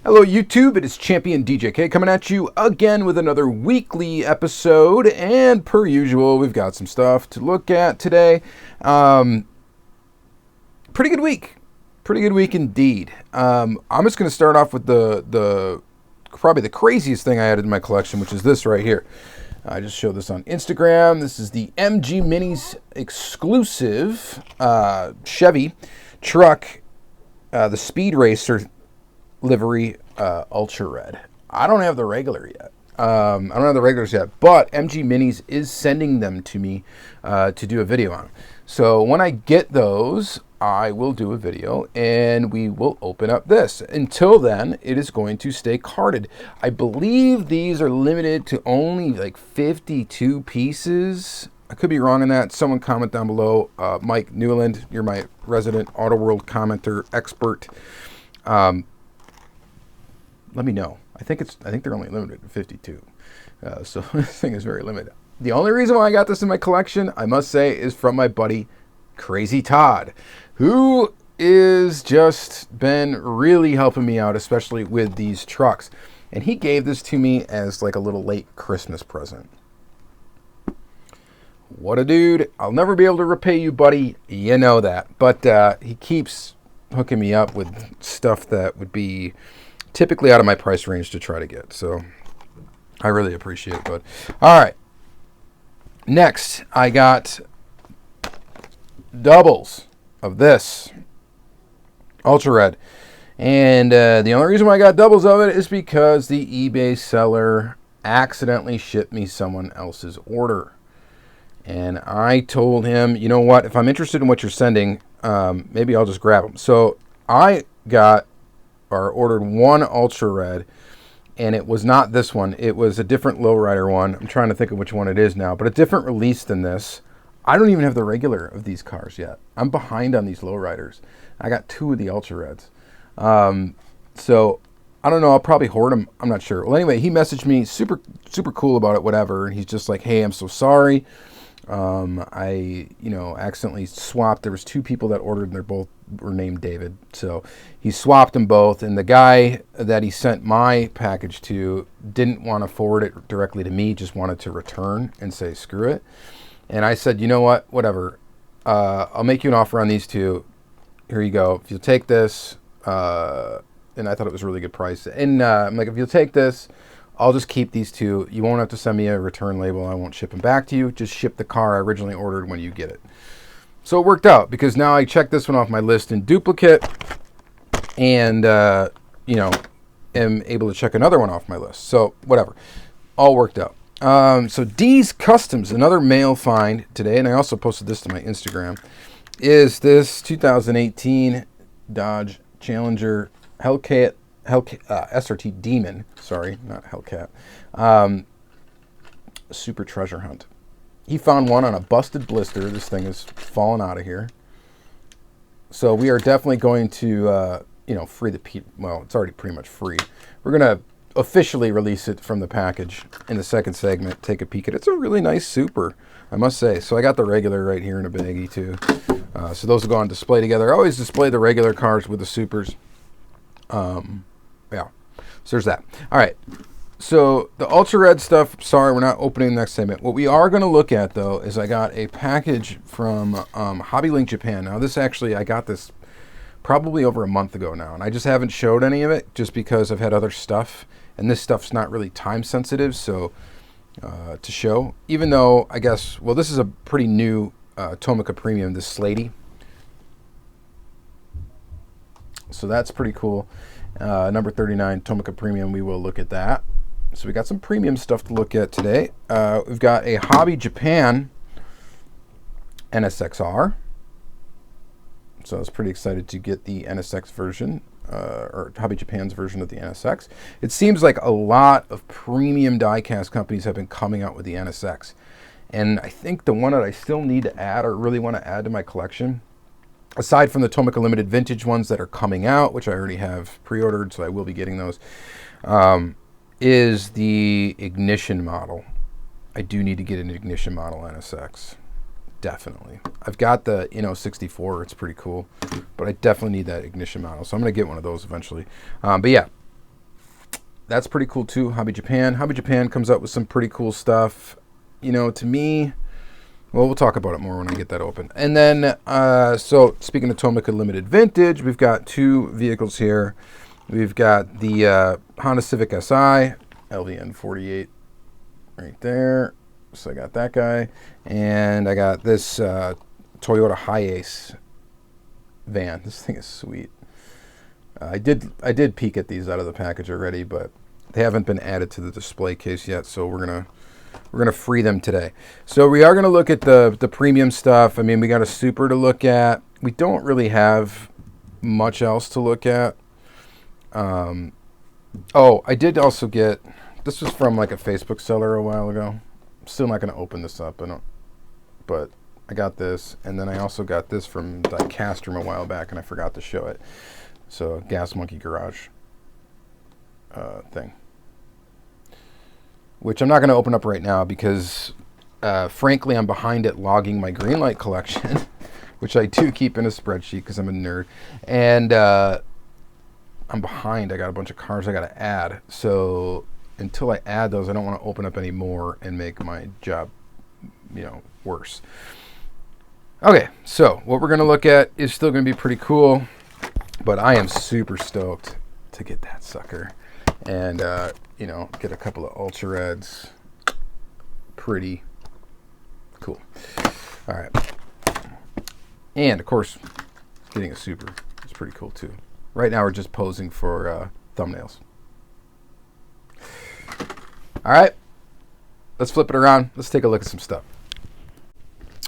Hello YouTube, it is Championdjk coming at you again with another weekly episode, and per usual, we've got some stuff to look at today. Pretty good week indeed. I'm just going to start off with the probably the craziest thing I added in my collection, which is this right here. I just showed this on Instagram. This is the MG Minis exclusive Chevy truck, the Speed Racer livery ultra red. I don't have the regular yet. I don't have the regulars yet, but MG Minis is sending them to me to do a video on. So when I get those, I will do a video and we will open up this. Until then, it is going to stay carded. I believe these are limited to only like 52 pieces. I could be wrong on that. Someone comment down below. Mike Newland, you're my resident Auto World commenter expert. Let me know. I think they're only limited to 52. So this thing is very limited. The only reason why I got this in my collection, I must say, is from my buddy Crazy Todd, who is just been really helping me out, especially with these trucks. And he gave this to me as like a little late Christmas present. What a dude. I'll never be able to repay you, buddy. You know that. But he keeps hooking me up with stuff that would be typically out of my price range to try to get. So I really appreciate it, bud. All right. Next, I got doubles of this ultra red. And the only reason why I got doubles of it is because the eBay seller accidentally shipped me someone else's order. And I told him, you know what, if I'm interested in what you're sending, maybe I'll just grab them. So I got or ordered one ultra red, and it was not this one. It was a different lowrider one. I'm trying to think of which one it is now, but a different release than this. I don't even have the regular of these cars yet. I'm behind on these lowriders. I got two of the ultra reds. So I don't know. I'll probably hoard them. I'm not sure. Well, anyway, he messaged me, super cool about it, whatever. And he's just like, hey, I'm so sorry. I accidentally swapped. There was two people that ordered, and they're both were named David. So he swapped them both, and the guy that he sent my package to didn't want to forward it directly to me, just wanted to return and say screw it. And I said, you know what, whatever, I'll make you an offer on these two. Here you go. If you'll take this, and I thought it was a really good price, and I'm like, if you'll take this, I'll just keep these two. You won't have to send me a return label. I won't ship them back to you. Just ship the car I originally ordered when you get it. So it worked out, because now I checked this one off my list in duplicate, and am able to check another one off my list. So whatever, all worked out. So D's Customs, another mail find today, and I also posted this to my Instagram, is this 2018 Dodge Challenger Hellcat SRT Demon, sorry, not Hellcat, Super Treasure Hunt. He found one on a busted blister. This thing is falling out of here. So we are definitely going to, free the, well, it's already pretty much free. We're going to officially release it from the package in the second segment, take a peek at it. It's a really nice Super, I must say. So I got the regular right here in a baggie too. So those will go on display together. I always display the regular cars with the Supers. Yeah, so there's that. All right, so the ultra red stuff, sorry, we're not opening the next segment. What we are going to look at, though, is I got a package from HobbyLink Japan. Now, this actually, I got this probably over a month ago now, and I just haven't showed any of it just because I've had other stuff, and this stuff's not really time sensitive, so to show, even though I guess, well, this is a pretty new Tomica Premium, this Slatey. So that's pretty cool. Number 39, Tomica Premium, we will look at that. So we got some premium stuff to look at today. We've got a Hobby Japan NSXR. So I was pretty excited to get the NSX version, or Hobby Japan's version of the NSX. It seems like a lot of premium diecast companies have been coming out with the NSX. And I think the one that I still need to add, or really want to add to my collection, aside from the Tomica Limited Vintage ones that are coming out, which I already have pre-ordered, so I will be getting those, is the ignition model. I do need to get an ignition model NSX. Definitely. I've got the Inno 64. It's pretty cool. But I definitely need that ignition model. So I'm going to get one of those eventually. But yeah, that's pretty cool too. Hobby Japan comes up with some pretty cool stuff. You know, to me, well, we'll talk about it more when I get that open. And then, so speaking of Tomica Limited Vintage, we've got two vehicles here. We've got the Honda Civic Si, LVN 48 right there. So I got that guy. And I got this Toyota Hiace van. This thing is sweet. I did peek at these out of the package already, but they haven't been added to the display case yet, so we're gonna free them today. So we are gonna look at the premium stuff. I mean, we got a Super to look at. We don't really have much else to look at. Oh, I did also get, this was from like a Facebook seller a while ago. I'm still not gonna open this up. But I got this, and then I also got this from Diecast from a while back, and I forgot to show it. So Gas Monkey Garage thing, which I'm not going to open up right now because, frankly, I'm behind at logging my Greenlight collection, which I do keep in a spreadsheet because I'm a nerd, and I'm behind. I got a bunch of cars I got to add. So until I add those, I don't want to open up any more and make my job, worse. Okay, so what we're going to look at is still going to be pretty cool. But I am super stoked to get that sucker and, get a couple of Ultra Reds. Pretty cool. All right. And, of course, getting a Super is pretty cool, too. Right now, we're just posing for thumbnails. All right. Let's flip it around. Let's take a look at some stuff.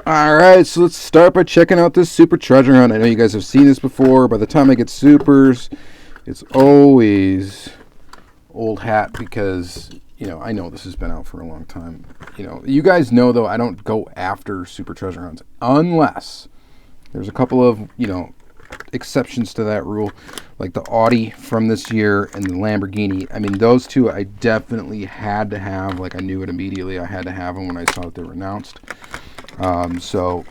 All right, so let's start by checking out this Super Treasure Hunt. I know you guys have seen this before. By the time I get Supers, it's always old hat because, I know this has been out for a long time. You guys know, though, I don't go after Super Treasure Hunts unless there's a couple of, exceptions to that rule, like the Audi from this year and the Lamborghini. I mean, those two I definitely had to have. Like, I knew it immediately. I had to have them when I saw that they were announced. So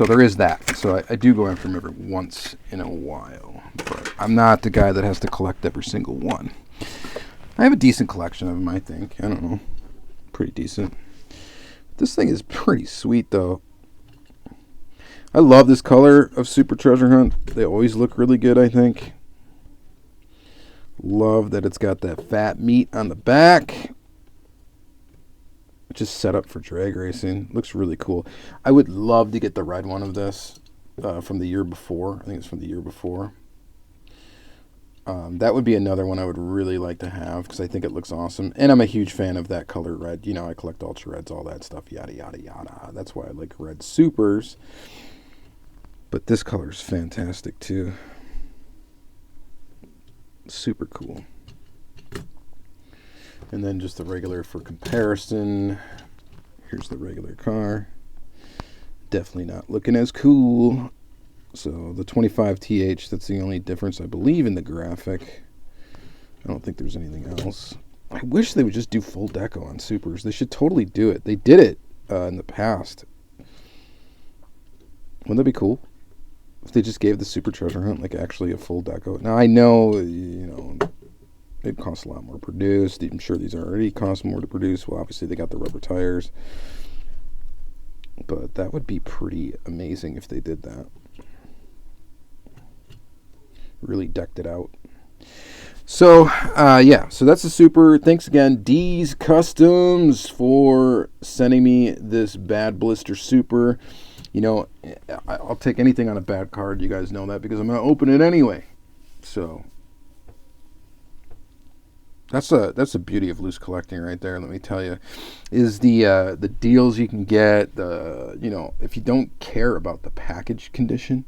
there is that. So I do go after them every once in a while, but I'm not the guy that has to collect every single one. I have a decent collection of them, I think. I don't know. Pretty decent. This thing is pretty sweet, though. I love this color of Super Treasure Hunt. They always look really good, I think. Love that it's got that fat meat on the back. Just set up for drag racing. Looks really cool. I would love to get the red one of this from the year before. I think it's from the year before. That would be another one I would really like to have because I think it looks awesome. And I'm a huge fan of that color red. I collect Ultra Reds, all that stuff, yada, yada, yada. That's why I like red Supers. But this color is fantastic, too. Super cool. And then just the regular for comparison. Here's the regular car. Definitely not looking as cool. So the 25TH, that's the only difference, I believe, in the graphic. I don't think there's anything else. I wish they would just do full deco on Supers. They should totally do it. They did it in the past. Wouldn't that be cool? If they just gave the Super Treasure Hunt like actually a full deco. Now I know, it costs a lot more to produce. I'm sure these already cost more to produce. Well, obviously they got the rubber tires. But that would be pretty amazing if they did that. Really decked it out. So, so that's the Super. Thanks again, D's Customs, for sending me this Bad Blister Super. I'll take anything on a bad card. You guys know that because I'm going to open it anyway. So that's the beauty of loose collecting right there. Let me tell you, is the deals you can get. If you don't care about the package condition,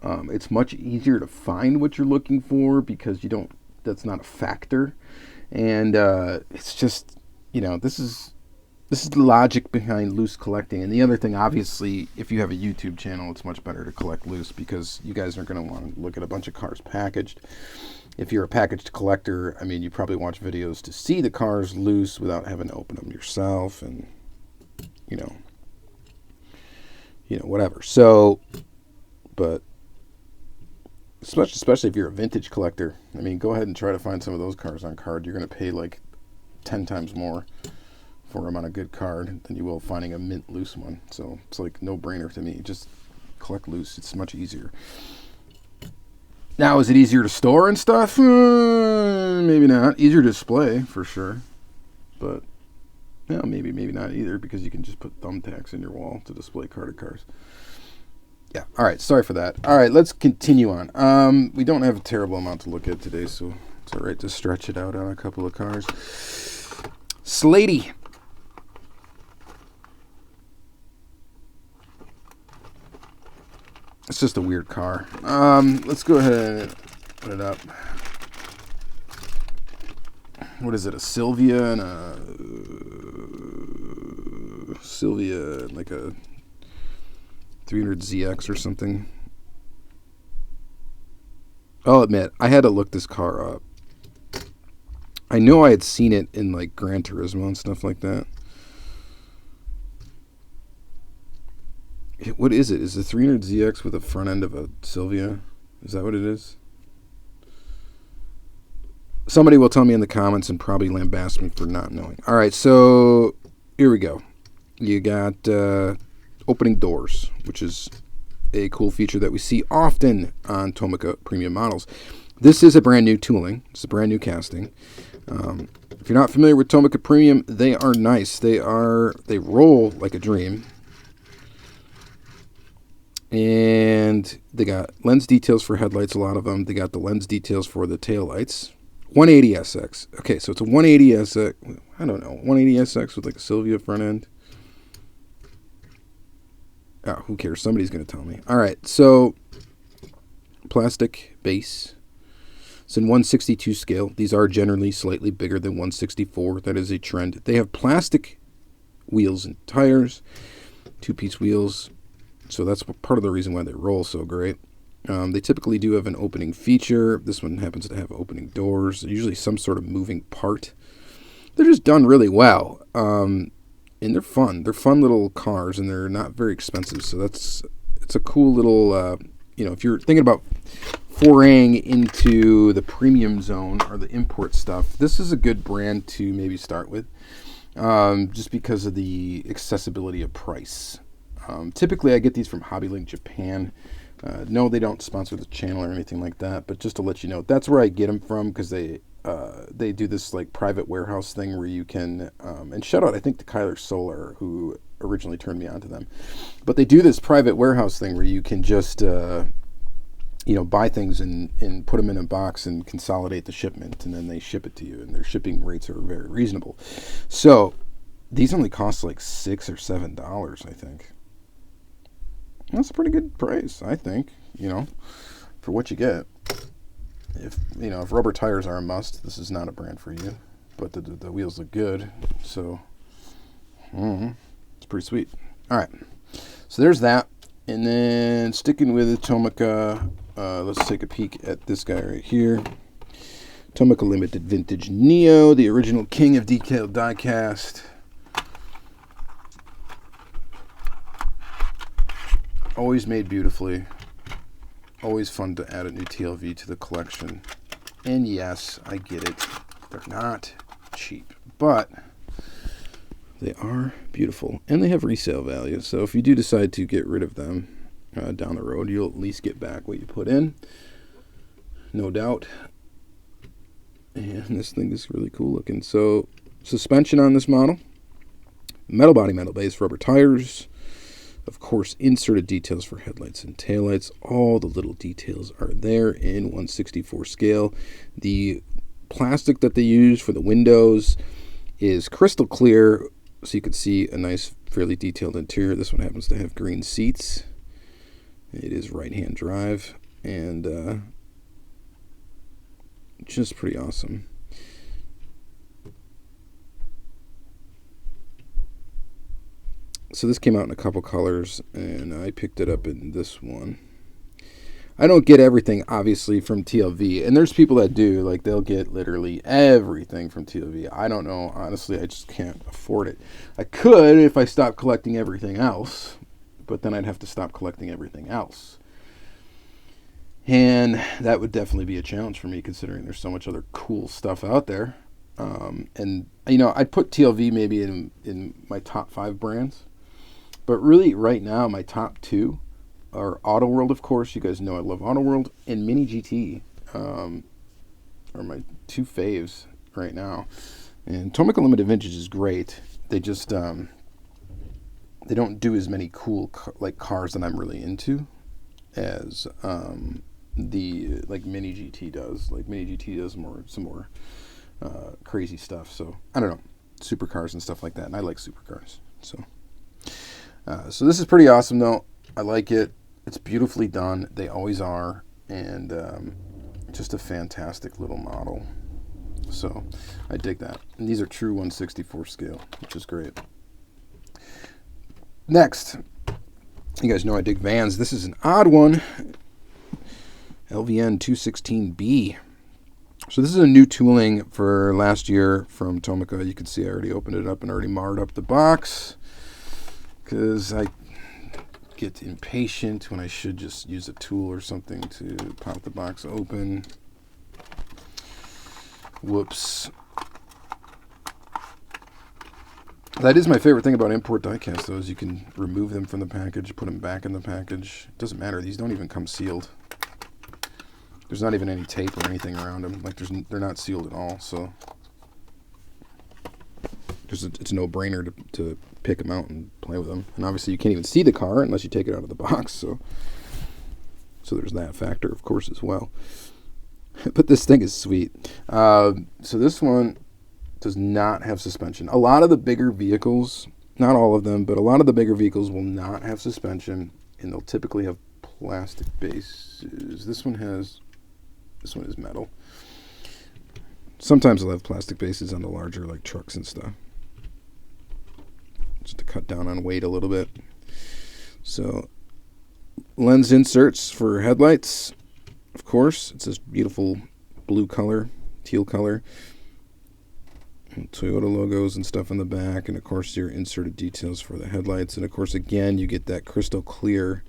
it's much easier to find what you're looking for because that's not a factor. And it's just, this is the logic behind loose collecting. And the other thing, obviously, if you have a YouTube channel, it's much better to collect loose because you guys aren't going to want to look at a bunch of cars packaged. If you're a packaged collector, I mean, you probably watch videos to see the cars loose without having to open them yourself and, whatever. So, but especially if you're a vintage collector. I mean, go ahead and try to find some of those cars on card. You're going to pay like 10 times more for them on a good card than you will finding a mint loose one. So it's like no brainer to me. Just collect loose. It's much easier. Now, is it easier to store and stuff? Maybe not. Easier to display for sure, but yeah, maybe not either, because you can just put thumbtacks in your wall to display carded cars. Yeah. All right. Sorry for that. All right. Let's continue on. We don't have a terrible amount to look at today, so it's all right to stretch it out on a couple of cars. Slady. It's just a weird car. Let's go ahead and put it up. What is it? A Sylvia and a Sylvia, like a 300ZX or something. I'll admit, I had to look this car up. I know I had seen it in like Gran Turismo and stuff like that. What is it? Is the 300ZX with a front end of a Sylvia? Is that what it is? Somebody will tell me in the comments and probably lambaste me for not knowing. All right, so here we go. You got opening doors, which is a cool feature that we see often on Tomica Premium models. This is a brand new tooling. It's a brand new casting. If you're not familiar with Tomica Premium, they are nice. They roll like a dream. And they got lens details for headlights, a lot of them. They got the lens details for the taillights. 180SX. Okay, so it's a 180SX. I don't know. 180SX with like a Sylvia front end. Oh, who cares? Somebody's going to tell me. All right, so plastic base. It's in 162 scale. These are generally slightly bigger than 164. That is a trend. They have plastic wheels and tires, two-piece wheels. So that's part of the reason why they roll so great. They typically do have an opening feature. This one happens to have opening doors, usually some sort of moving part. They're just done really well. And they're fun. They're fun little cars, and they're not very expensive. So it's a cool little, if you're thinking about foraying into the premium zone or the import stuff, this is a good brand to maybe start with, just because of the accessibility of price. Typically, I get these from HobbyLink Japan. No, they don't sponsor the channel or anything like that, but just to let you know, that's where I get them from, because they do this like private warehouse thing where you can, and shout out, I think, to Kyler Solar, who originally turned me on to them. But they do this private warehouse thing where you can just, buy things and put them in a box and consolidate the shipment, and then they ship it to you, and their shipping rates are very reasonable. So these only cost like $6 or $7, I think. That's a pretty good price, I think, for what you get. If rubber tires are a must, this is not a brand for you. But the wheels look good, so it's pretty sweet. All right, so there's that. And then sticking with Tomica, let's take a peek at this guy right here. Tomica Limited Vintage Neo, the original king of detailed diecast. Always made beautifully. Always fun to add a new TLV to the collection. And yes, I get it. They're not cheap, but they are beautiful. And they have resale value. So if you do decide to get rid of them down the road, you'll at least get back what you put in. No doubt. And this thing is really cool looking. So suspension on this model. Metal body, metal base, rubber tires. Of course, inserted details for headlights and taillights. All the little details are there in 164 scale. The plastic that they use for the windows is crystal clear, so you can see a nice, fairly detailed interior. This one happens to have green seats. It is right-hand drive, and just pretty awesome. So this came out in a couple colors, and I picked it up in this one. I don't get everything, obviously, from TLV, and there's people that do. Like, they'll get literally everything from TLV. I don't know. Honestly, I just can't afford it. I could if I stopped collecting everything else, but then I'd have to stop collecting everything else. And that would definitely be a challenge for me, considering there's so much other cool stuff out there. And, you know, I'd put TLV maybe in my top 5 brands. But really, right now, my top 2 are Auto World, of course. You guys know I love Auto World. And Mini GT are my 2 faves right now. And Tomica Limited Vintage is great. They just, they don't do as many cool, cars that I'm really into as the Mini GT does. Like Mini GT does some more crazy stuff. So I don't know, supercars and stuff like that. And I like supercars. So this is pretty awesome though. I like it. It's beautifully done. They always are, and just a fantastic little model. So I dig that. And these are true 1/64 scale, which is great. Next, you guys know I dig vans. This is an odd one. LVN 216B. So this is a new tooling for last year from Tomica. You can see I already opened it up and already marred up the box because I get impatient when I should just use a tool or something to pop the box open. Whoops. That is my favorite thing about import diecast, though, is you can remove them from the package, put them back in the package. It doesn't matter. These don't even come sealed. There's not even any tape or anything around them. Like, they're not sealed at all, so it's a no-brainer to pick them out and play with them. And obviously, you can't even see the car unless you take it out of the box, so there's that factor, of course, as well. But this thing is sweet. So this one does not have suspension. A lot of the bigger vehicles, not all of them, but a lot of the bigger vehicles will not have suspension, and they'll typically have plastic bases. This one is metal. Sometimes they'll have plastic bases on the larger, like, trucks and stuff, just to cut down on weight a little bit. So lens inserts for headlights, of course. It's this beautiful blue color, teal color. Toyota logos and stuff in the back, and of course your inserted details for the headlights, and of course again you get that crystal clear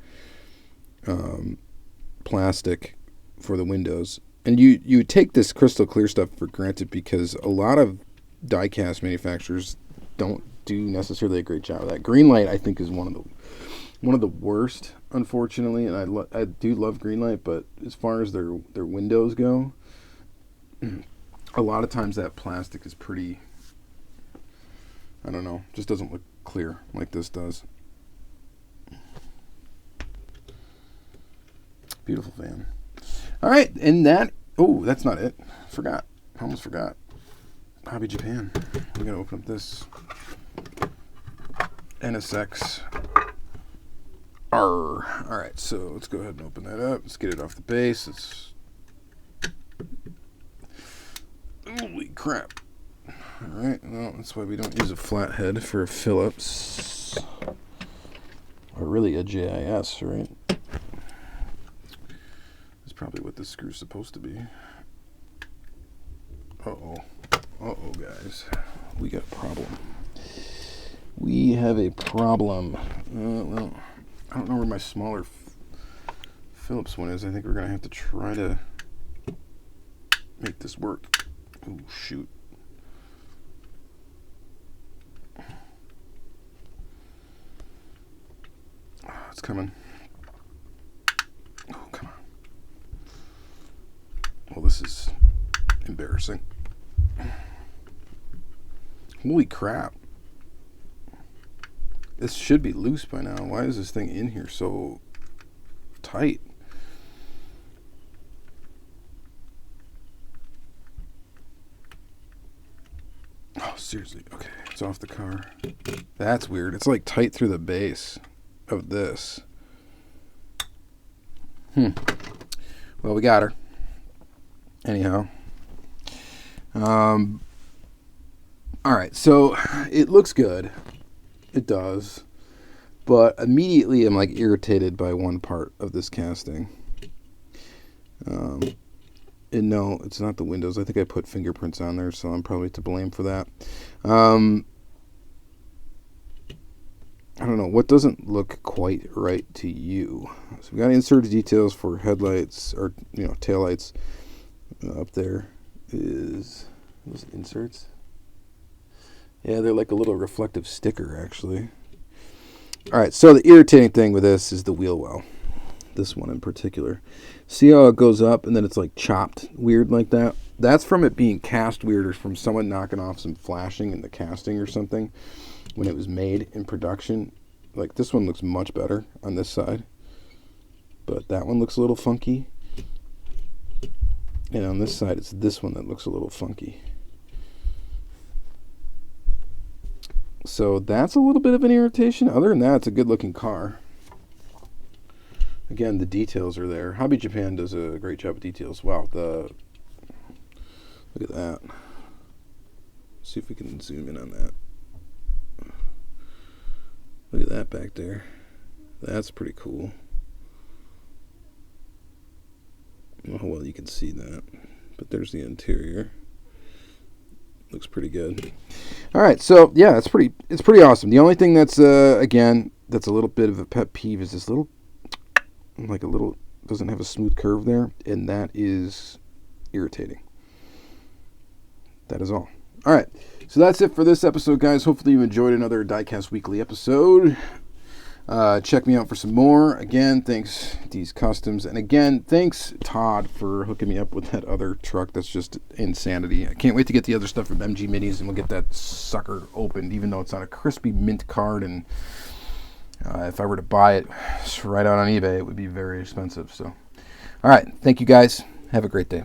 plastic for the windows. And you take this crystal clear stuff for granted because a lot of diecast manufacturers don't do necessarily a great job of that. Greenlight, I think, is one of the worst, unfortunately, and I do love Greenlight, but as far as their windows go, a lot of times that plastic is pretty, I don't know, just doesn't look clear like this does. Beautiful van. All right, and that's not it. Almost forgot. Hobby Japan. We're going to open up this NSX. All right, so let's go ahead and open that up. Let's get it off the base. Holy crap. Alright, well, that's why we don't use a flathead for a Phillips. Or really a JIS, right? That's probably what this screw's supposed to be. Uh-oh, guys. We got a problem. We have a problem. Well, I don't know where my smaller Phillips one is. I think we're going to have to try to make this work. Oh, shoot. Oh, it's coming. Oh, come on. Well, this is embarrassing. Holy crap. This should be loose by now. Why is this thing in here so tight? Oh, seriously. Okay, it's off the car. That's weird. It's like tight through the base of this. Well, we got her. Anyhow. All right, so it looks good. It does. But immediately I'm like irritated by one part of this casting. And no, it's not the windows. I think I put fingerprints on there, so I'm probably to blame for that. I don't know, what doesn't look quite right to you? So we got inserted details for headlights, or, taillights. Up there is those inserts. Yeah, they're like a little reflective sticker, actually. All right, so the irritating thing with this is the wheel well. This one in particular. See how it goes up and then it's like chopped weird like that? That's from it being cast weird, or from someone knocking off some flashing in the casting or something when it was made in production. Like, this one looks much better on this side, but that one looks a little funky. And on this side, it's this one that looks a little funky. So that's a little bit of an irritation. Other than that, it's a good looking car. Again, the details are there. Hobby Japan does a great job with details. Wow, look at that. See if we can zoom in on that. Look at that back there. That's pretty cool. I don't know how well you can see that, but there's the interior. Looks pretty good. All right, so yeah, it's pretty awesome. The only thing that's again, that's a little bit of a pet peeve is this little, doesn't have a smooth curve there, and that is irritating. That is all. All right, so that's it for this episode, guys. Hopefully you enjoyed another Diecast Weekly episode. Check me out for some more. Again, thanks D's Customs, and again, thanks Todd for hooking me up with that other truck. That's just insanity. I can't wait to get the other stuff from MG Minis, and we'll get that sucker opened, even though it's on a crispy mint card, and if I were to buy it right out on eBay, it would be very expensive. So, all right, thank you guys. Have a great day.